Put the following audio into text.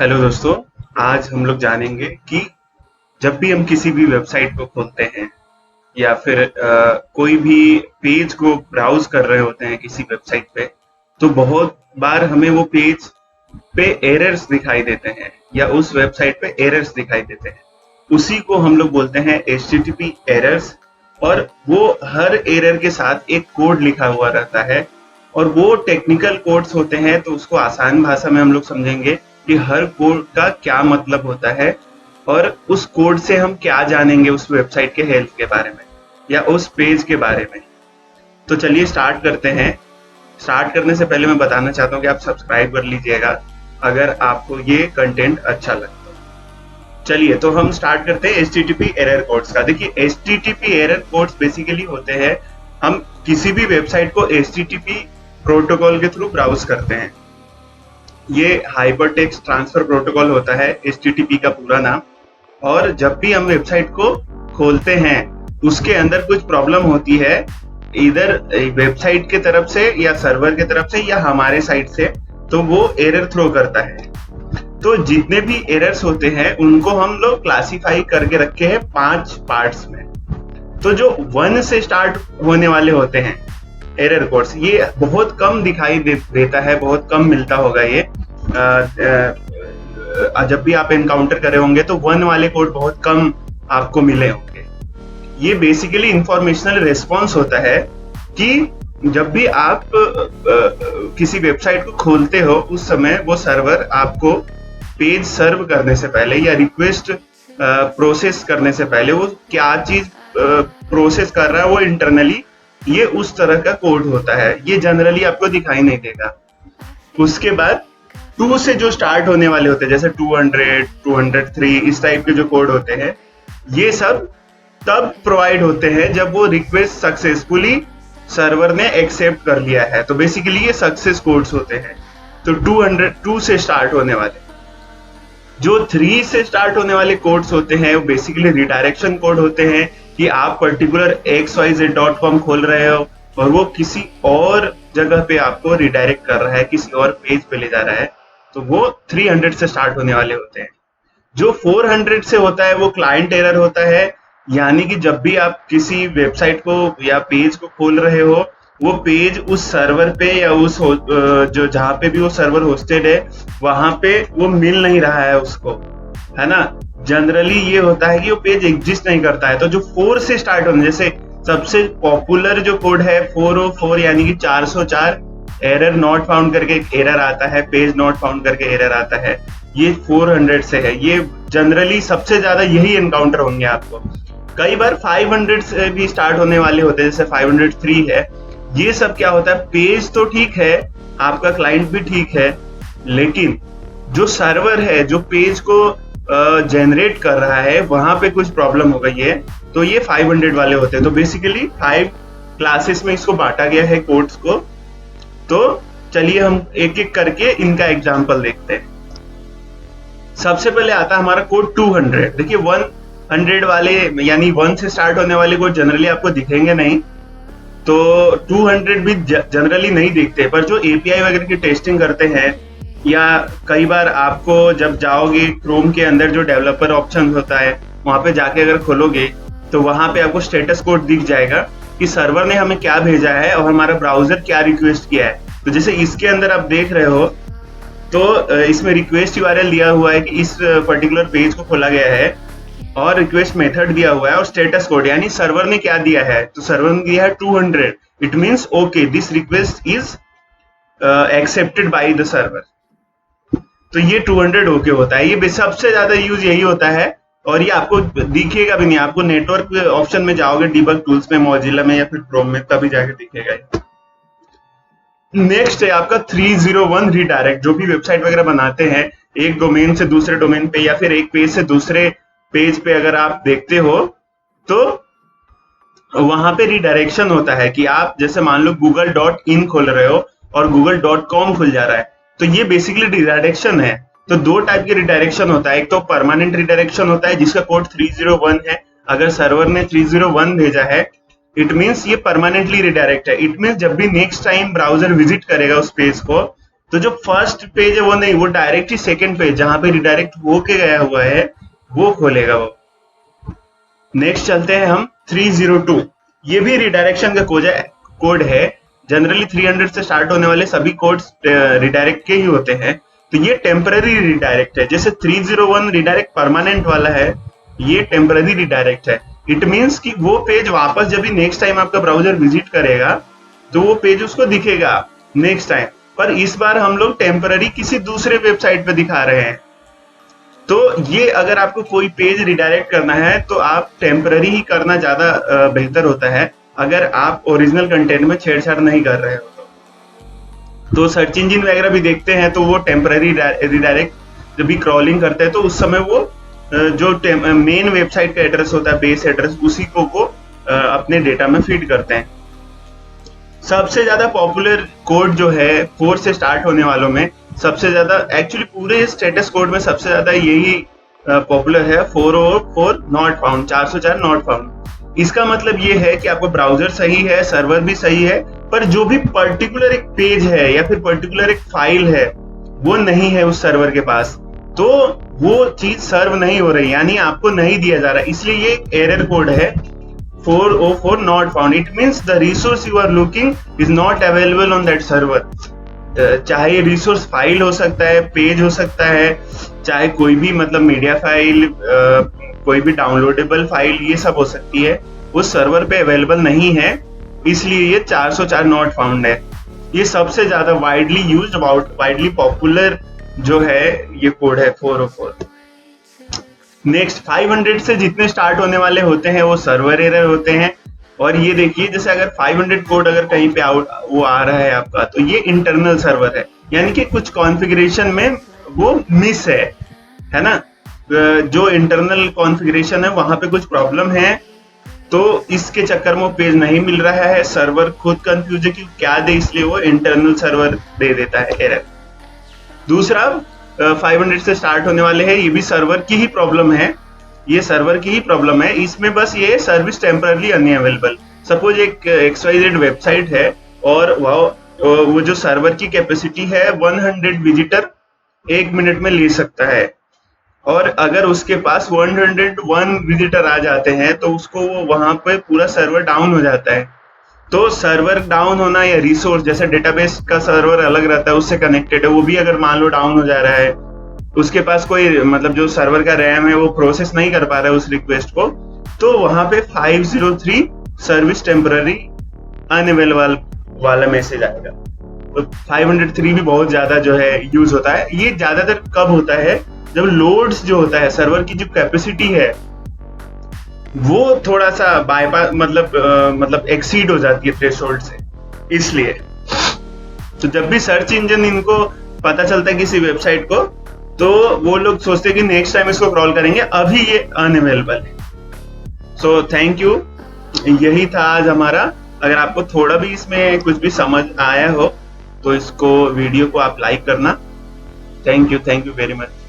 Hello दोस्तों। आज हम लोग जानेंगे कि जब भी हम किसी भी वेबसाइट को खोलते हैं या फिर कोई भी पेज को ब्राउज कर रहे होते हैं किसी वेबसाइट पे, तो बहुत बार हमें वो पेज पे एरर्स दिखाई देते हैं या उस वेबसाइट पे एरर्स दिखाई देते हैं। उसी को हम लोग बोलते हैं HTTP एरर्स। और वो हर एरर के साथ एक कोड लिखा हुआ रहता है और वो टेक्निकल कोड्स होते हैं, तो उसको आसान भाषा में हम लोग समझेंगे कि हर कोड का क्या मतलब होता है और उस कोड से हम क्या जानेंगे उस वेबसाइट के हेल्प के बारे में या उस पेज के बारे में। तो चलिए स्टार्ट करते हैं। स्टार्ट करने से पहले मैं बताना चाहता हूँ कि आप सब्सक्राइब कर लीजिएगा अगर आपको ये कंटेंट अच्छा लगता है। चलिए तो हम स्टार्ट करते हैं HTTP एरर कोड्स का। देखिए HTTP एरर कोड्स बेसिकली होते हैं, हम किसी भी वेबसाइट को HTTP प्रोटोकॉल के थ्रू ब्राउज करते हैं। ये हाइपरटेक्स्ट ट्रांसफर प्रोटोकॉल होता है, HTTP का पूरा नाम। और जब भी हम वेबसाइट को खोलते हैं उसके अंदर कुछ प्रॉब्लम होती है, इधर वेबसाइट के तरफ से या सर्वर के तरफ से या हमारे साइड से, तो वो एरर थ्रो करता है। तो जितने भी एरर्स होते हैं उनको हम लोग क्लासिफाई करके रखे हैं 5 पार्ट्स में। तो जो 1 से स्टार्ट होने वाले होते हैं एरर कोड्स, ये बहुत कम दिखाई देता है, बहुत कम मिलता होगा ये। जब भी आप एनकाउंटर करे होंगे तो 1 वाले कोड बहुत कम आपको मिले होंगे। ये बेसिकली इंफॉर्मेशनल रेस्पॉन्स होता है कि जब भी आप किसी वेबसाइट को खोलते हो उस समय वो सर्वर आपको पेज सर्व करने से पहले या रिक्वेस्ट प्रोसेस करने से पहले वो क्या चीज प्रोसेस कर रहा है, वो इंटरनली ये उस तरह का कोड होता है। ये जनरली आपको दिखाई नहीं देगा। उसके बाद 2 से जो स्टार्ट होने वाले होते हैं, जैसे 200, 203, इस टाइप के जो कोड होते हैं, ये सब तब प्रोवाइड होते हैं जब वो रिक्वेस्ट सक्सेसफुली सर्वर ने एक्सेप्ट कर लिया है। तो बेसिकली ये सक्सेस कोड्स होते हैं। तो 202 से स्टार्ट होने वाले, जो 3 से स्टार्ट होने वाले कोड्स होते हैं वो बेसिकली रिडायरेक्शन कोड होते हैं कि आप पर्टिकुलर xyz.com खोल रहे हो और वो किसी और जगह पे आपको रिडायरेक्ट कर रहा है, किसी और पेज पे ले जा रहा है, तो वो 300 से स्टार्ट होने वाले होते हैं। जो 400 से होता है वो क्लाइंट एरर होता है, यानी कि जब भी आप किसी वेबसाइट को या पेज को खोल रहे हो, वो पेज उस सर्वर पे या उस जो जहाँ पे भी वो सर्वर होस्टेड है वहां पे वो मिल नहीं रहा है उसको, है ना। जनरली ये होता है कि वो पेज एग्जिस्ट नहीं करता है। तो जो 4 से स्टार्ट होने, जैसे सबसे पॉपुलर जो कोड है 404 यानी कि 404, एरर नॉट फाउंड करके एक एरर आता है, पेज नॉट फाउंड करके एरर आता है, ये 400 से है। ये जनरली सबसे ज्यादा यही एनकाउंटर होंगे आपको। कई बार 500 से भी स्टार्ट होने वाले होते हैं, जैसे 503 है। ये सब क्या होता है, पेज तो ठीक है, आपका क्लाइंट भी ठीक है, लेकिन जो सर्वर है जो पेज को जनरेट कर रहा है वहां पे कुछ प्रॉब्लम हो गई है, तो ये 500 वाले होते हैं। तो बेसिकली 5 क्लासेस में इसको बांटा गया है कोड्स को। तो चलिए हम एक एक करके इनका एग्जांपल देखते हैं। सबसे पहले आता है हमारा कोड 200। देखिए 100 वाले यानी 1 से स्टार्ट होने वाले कोड जनरली आपको दिखेंगे नहीं, तो 200 भी जनरली नहीं दिखते। पर जो API वगैरह की टेस्टिंग करते हैं या कई बार आपको जब जाओगे क्रोम के अंदर जो डेवलपर ऑप्शन होता है वहां पे जाके अगर खोलोगे तो वहां पे आपको स्टेटस कोड दिख जाएगा कि सर्वर ने हमें क्या भेजा है और हमारा ब्राउजर क्या रिक्वेस्ट किया है। तो जैसे इसके अंदर आप देख रहे हो तो इसमें रिक्वेस्ट URL दिया हुआ है कि इस पर्टिकुलर पेज को खोला गया है और रिक्वेस्ट मेथड दिया हुआ है और स्टेटस कोड यानी सर्वर ने क्या दिया है, तो सर्वर ने दिया है 200। It means okay, this request is accepted by the server. तो ये 200 ओके होता है। ये सबसे ज्यादा यूज यही होता है और ये आपको दिखेगा भी नहीं। आपको नेटवर्क ऑप्शन में जाओगे, डिबग टूल्स में, मॉजिला में या फिर क्रोम में, तभी जाके दिखेगा। नेक्स्ट है आपका 301 रिडायरेक्ट। जो भी वेबसाइट वगैरह बनाते हैं एक डोमेन से दूसरे डोमेन पे या फिर एक पेज से दूसरे पेज पे अगर आप देखते हो तो वहां पे रिडायरेक्शन होता है कि आप जैसे मान लो google.in खोल रहे हो और google.com खुल जा रहा है, तो ये बेसिकली रिडायरेक्शन है। तो 2 टाइप के रिडायरेक्शन होता है। एक तो परमानेंट रिडायरेक्शन होता है जिसका कोड 301 है। अगर सर्वर ने 301 भेजा है इट मींस ये परमानेंटली रिडायरेक्ट है। इट मींस जब भी नेक्स्ट टाइम ब्राउजर विजिट करेगा उस पेज को तो जो फर्स्ट पेज है वो नहीं, वो डायरेक्ट ही सेकंड पेज जहां पे रिडायरेक्ट होके गया हुआ है वो खोलेगा वो। नेक्स्ट चलते हैं हम 302। ये भी रिडायरेक्शन का कोड है। जनरली 300 से स्टार्ट होने वाले सभी कोड्स रिडायरेक्ट के ही होते हैं। तो ये टेम्पररी रिडायरेक्ट है। जैसे 301 रिडायरेक्ट परमानेंट वाला है, ये टेम्पररी रिडायरेक्ट है। इट मीन्स कि वो पेज वापस जब भी नेक्स्ट टाइम आपका ब्राउजर विजिट करेगा तो वो पेज उसको दिखेगा नेक्स्ट टाइम, पर इस बार हम लोग टेम्पररी किसी दूसरे वेबसाइट पे दिखा रहे हैं। तो ये अगर आपको कोई पेज रिडायरेक्ट करना है तो आप टेम्पररी ही करना ज्यादा बेहतर होता है, अगर आप ओरिजिनल कंटेंट में छेड़छाड़ नहीं कर रहे हो। तो सर्च इंजिन वगैरह भी देखते हैं तो वो टेम्पररी रिडायरेक्ट जब भी क्रॉलिंग करते हैं तो उस समय वो जो मेन वेबसाइट का एड्रेस होता है, बेस एड्रेस, उसी को वो अपने डेटा में फीड करते हैं। सबसे ज्यादा पॉपुलर कोड जो है 4 से स्टार्ट होने वालों में, सबसे ज्यादा एक्चुअली पूरे स्टेटस कोड में सबसे ज्यादा यही पॉपुलर है, 404 नॉट फाउंड, 404 नॉट फाउंड। इसका मतलब ये है कि आपका ब्राउजर सही है, सर्वर भी सही है, पर जो भी पर्टिकुलर एक पेज है या फिर पर्टिकुलर एक फाइल है वो नहीं है उस सर्वर के पास, तो वो चीज सर्व नहीं हो रही, यानी आपको नहीं दिया जा रहा। इसलिए ये एक एरर कोड है 404 not found. It means the resource you are looking is not available on that server. चाहे रिसोर्स फाइल हो सकता है, पेज हो सकता है, चाहे कोई भी मतलब मीडिया फाइल, कोई भी डाउनलोडेबल फाइल, ये सब हो सकती है, उस सर्वर पे अवेलेबल नहीं है, इसलिए ये 404 नॉट फाउंड है। ये सबसे ज्यादा वाइडली यूज्ड, वाइडली पॉपुलर जो है ये कोड है 404। नेक्स्ट 500 से जितने स्टार्ट होने वाले होते हैं वो सर्वर एरर होते हैं। और ये देखिए, जैसे अगर 500 कोड अगर कहीं पे आउट वो आ रहा है आपका, तो ये इंटरनल सर्वर है, यानी कि कुछ कॉन्फ़िगरेशन में वो मिस है ना, जो इंटरनल कॉन्फ़िगरेशन है वहां पे कुछ प्रॉब्लम है, तो इसके चक्कर में वो पेज नहीं मिल रहा है। सर्वर खुद कंफ्यूज है कि क्या दे, इसलिए वो इंटरनल सर्वर दे देता है एरर। दूसरा 500 से स्टार्ट होने वाले हैं, ये भी सर्वर की ही प्रॉब्लम है, ये सर्वर की ही प्रॉब्लम है। इसमें बस ये सर्विस टेम्पररी अनअवेलेबल। सपोज एक XYZ वेबसाइट है और वो जो सर्वर की कैपेसिटी है 100 विजिटर 1 मिनट में ले सकता है, और अगर उसके पास 101 विजिटर आ जाते हैं तो उसको वो वहां पे पूरा सर्वर डाउन हो जाता है। तो सर्वर डाउन होना या रिसोर्स, जैसे डेटाबेस का सर्वर अलग रहता है उससे कनेक्टेड है, वो भी अगर मान लो डाउन हो जा रहा है, उसके पास कोई मतलब जो सर्वर का रैम है वो प्रोसेस नहीं कर पा रहा है उस रिक्वेस्ट को, तो वहां पे 503 सर्विस टेम्पररी अनअवेलेबल वाला मैसेज आएगा। तो 503 भी बहुत ज्यादा जो है यूज होता है। ये ज्यादातर कब होता है, जब लोड्स जो होता है, सर्वर की जो कैपेसिटी है वो थोड़ा सा बाईपास मतलब एक्सीड हो जाती है थ्रेशोल्ड से, इसलिए। तो जब भी सर्च इंजन इनको पता चलता है किसी वेबसाइट को, तो वो लोग सोचते हैं कि नेक्स्ट टाइम इसको क्रॉल करेंगे, अभी ये अनअवेलेबल है। सो थैंक यू, यही था आज हमारा। अगर आपको थोड़ा भी इसमें कुछ भी समझ आया हो तो इसको वीडियो को आप लाइक करना। Thank you very much.